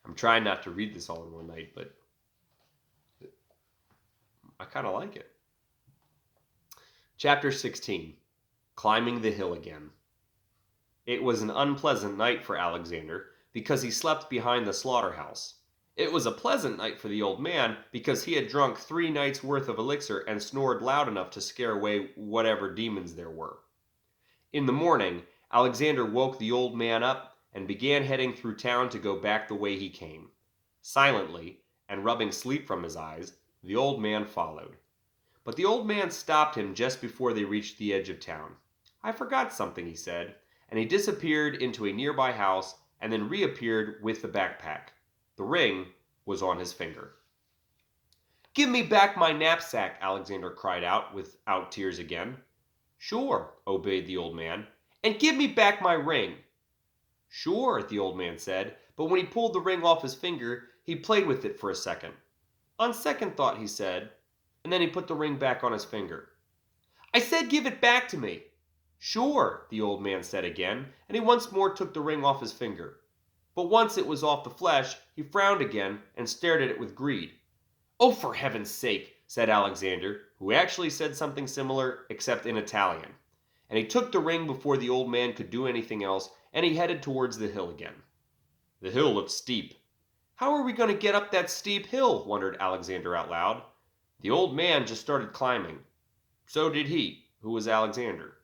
I'm trying not to read this all in one night, but I kind of like it. Chapter 16. Climbing the Hill Again. It was an unpleasant night for Alexander, because he slept behind the slaughterhouse. It was a pleasant night for the old man, because he had drunk 3 nights' worth of elixir and snored loud enough to scare away whatever demons there were. In the morning, Alexander woke the old man up and began heading through town to go back the way he came. Silently, and rubbing sleep from his eyes, the old man followed. But the old man stopped him just before they reached the edge of town. "I forgot something," he said, and he disappeared into a nearby house and then reappeared with the backpack. The ring was on his finger. "Give me back my knapsack," Alexander cried out without tears again. "Sure," obeyed the old man. "And give me back my ring." "Sure," the old man said, but when he pulled the ring off his finger, he played with it for a second. "On second thought," he said, and then he put the ring back on his finger. "I said give it back to me." "Sure," the old man said again, and he once more took the ring off his finger. But once it was off the flesh, he frowned again and stared at it with greed. "Oh, for heaven's sake," said Alexander, who actually said something similar, except in Italian. And he took the ring before the old man could do anything else, and he headed towards the hill again. The hill looked steep. "How are we going to get up that steep hill?" wondered Alexander out loud. The old man just started climbing. So did he, who was Alexander.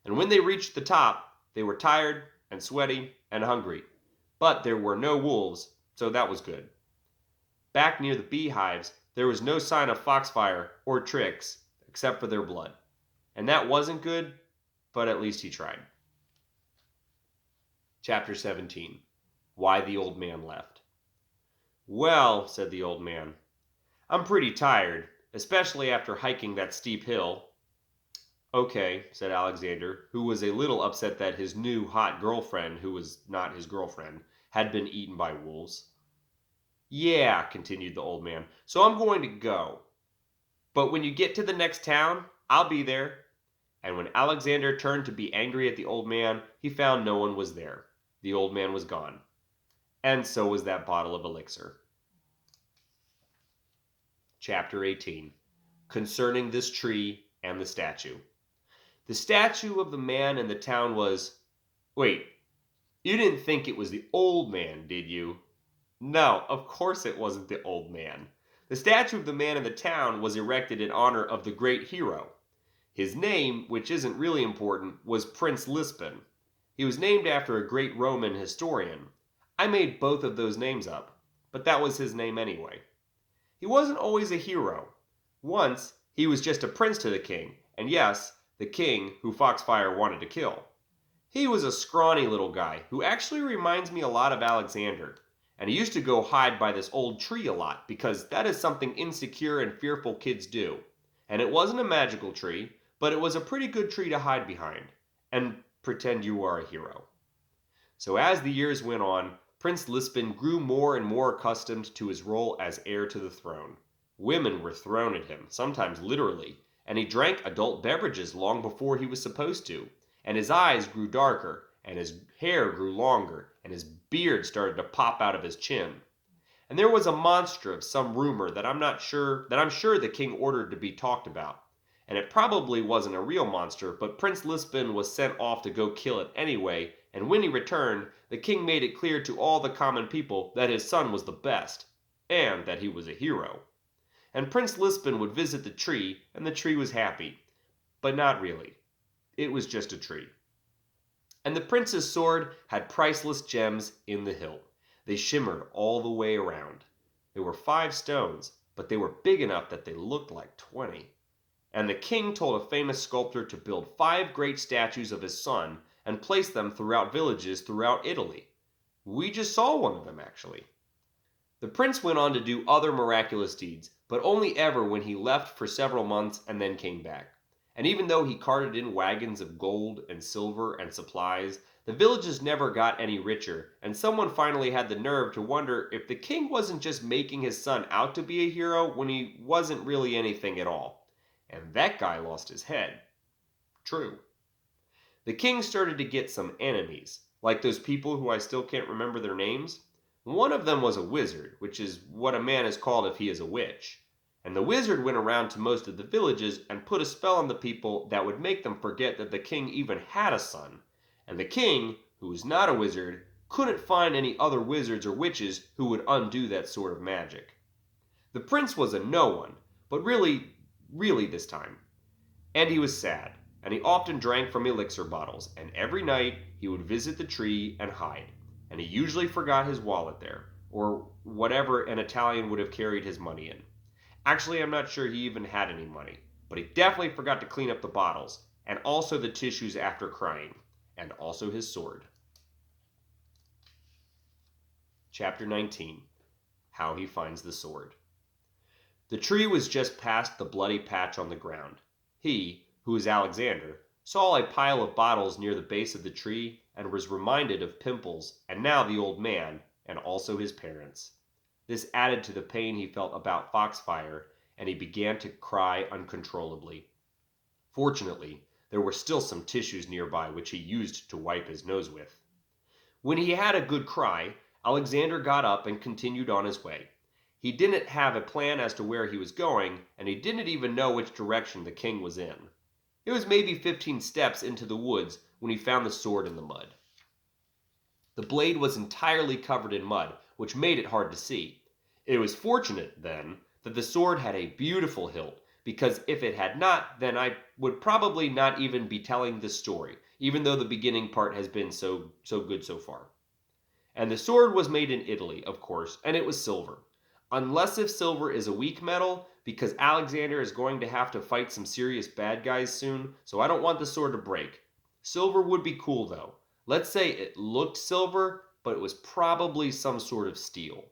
And when they reached the top, they were tired and sweaty and hungry. But there were no wolves, so that was good. Back near the beehives, there was no sign of foxfire or tricks, except for their blood. And that wasn't good, but at least he tried. Chapter 17. Why the Old Man Left. "Well," said the old man, "I'm pretty tired, especially after hiking that steep hill." "Okay," said Alexander, who was a little upset that his new hot girlfriend, who was not his girlfriend, had been eaten by wolves. "Yeah," continued the old man, "so I'm going to go. But when you get to the next town, I'll be there." And when Alexander turned to be angry at the old man, he found no one was there. The old man was gone. And so was that bottle of elixir. Chapter 18. Concerning this tree and the statue. The statue of the man in the town was... Wait, you didn't think it was the old man, did you? No, of course it wasn't the old man. The statue of the man in the town was erected in honor of the great hero. His name, which isn't really important, was Prince Lispin. He was named after a great Roman historian. I made both of those names up, but that was his name anyway. He wasn't always a hero. Once, he was just a prince to the king, and yes, the king who Foxfire wanted to kill. He was a scrawny little guy who actually reminds me a lot of Alexander. And he used to go hide by this old tree a lot because that is something insecure and fearful kids do. And it wasn't a magical tree, but it was a pretty good tree to hide behind and pretend you are a hero. So as the years went on, Prince Lispin grew more and more accustomed to his role as heir to the throne. Women were thrown at him, sometimes literally, and he drank adult beverages long before he was supposed to, and his eyes grew darker, and his hair grew longer, and his beard started to pop out of his chin. And there was a monster of some rumor that I'm sure the king ordered to be talked about. And it probably wasn't a real monster, but Prince Lispin was sent off to go kill it anyway, and when he returned, the king made it clear to all the common people that his son was the best, and that he was a hero. And Prince Lispin would visit the tree, and the tree was happy. But not really. It was just a tree. And the prince's sword had priceless gems in the hilt. They shimmered all the way around. There were 5 stones, but they were big enough that they looked like 20. And the king told a famous sculptor to build 5 great statues of his son and place them throughout villages throughout Italy. We just saw one of them, actually. The prince went on to do other miraculous deeds, but only ever when he left for several months and then came back. And even though he carted in wagons of gold and silver and supplies, the villages never got any richer, and someone finally had the nerve to wonder if the king wasn't just making his son out to be a hero when he wasn't really anything at all. And that guy lost his head. True. The king started to get some enemies, like those people who I still can't remember their names. One of them was a wizard, which is what a man is called if he is a witch. And the wizard went around to most of the villages and put a spell on the people that would make them forget that the king even had a son. And the king, who was not a wizard, couldn't find any other wizards or witches who would undo that sort of magic. The prince was a no one, but really this time. And he was sad, and he often drank from elixir bottles, and every night he would visit the tree and hide. And he usually forgot his wallet there, or whatever an Italian would have carried his money in. Actually, I'm not sure he even had any money, but he definitely forgot to clean up the bottles, and also the tissues after crying, and also his sword. Chapter 19. How he finds the sword. The tree was just past the bloody patch on the ground. He, who was Alexander, saw a pile of bottles near the base of the tree and was reminded of Pimples and now the old man, and also his parents. This added to the pain he felt about Foxfire, and he began to cry uncontrollably. Fortunately, there were still some tissues nearby which he used to wipe his nose with. When he had a good cry, Alexander got up and continued on his way. He didn't have a plan as to where he was going, and he didn't even know which direction the king was in. It was maybe 15 steps into the woods when he found the sword in the mud. The blade was entirely covered in mud, which made it hard to see. It was fortunate, then, that the sword had a beautiful hilt, because if it had not, then I would probably not even be telling this story, even though the beginning part has been so good so far. And the sword was made in Italy, of course, and it was silver. Unless if silver is a weak metal, because Alexander is going to have to fight some serious bad guys soon, so I don't want the sword to break. Silver would be cool though. Let's say it looked silver, but it was probably some sort of steel.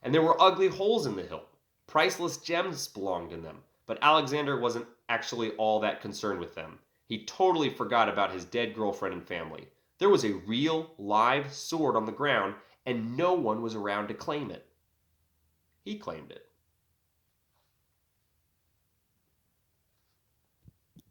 And there were ugly holes in the hilt. Priceless gems belonged in them, but Alexander wasn't actually all that concerned with them. He totally forgot about his dead girlfriend and family. There was a real, live sword on the ground, and no one was around to claim it. He claimed it.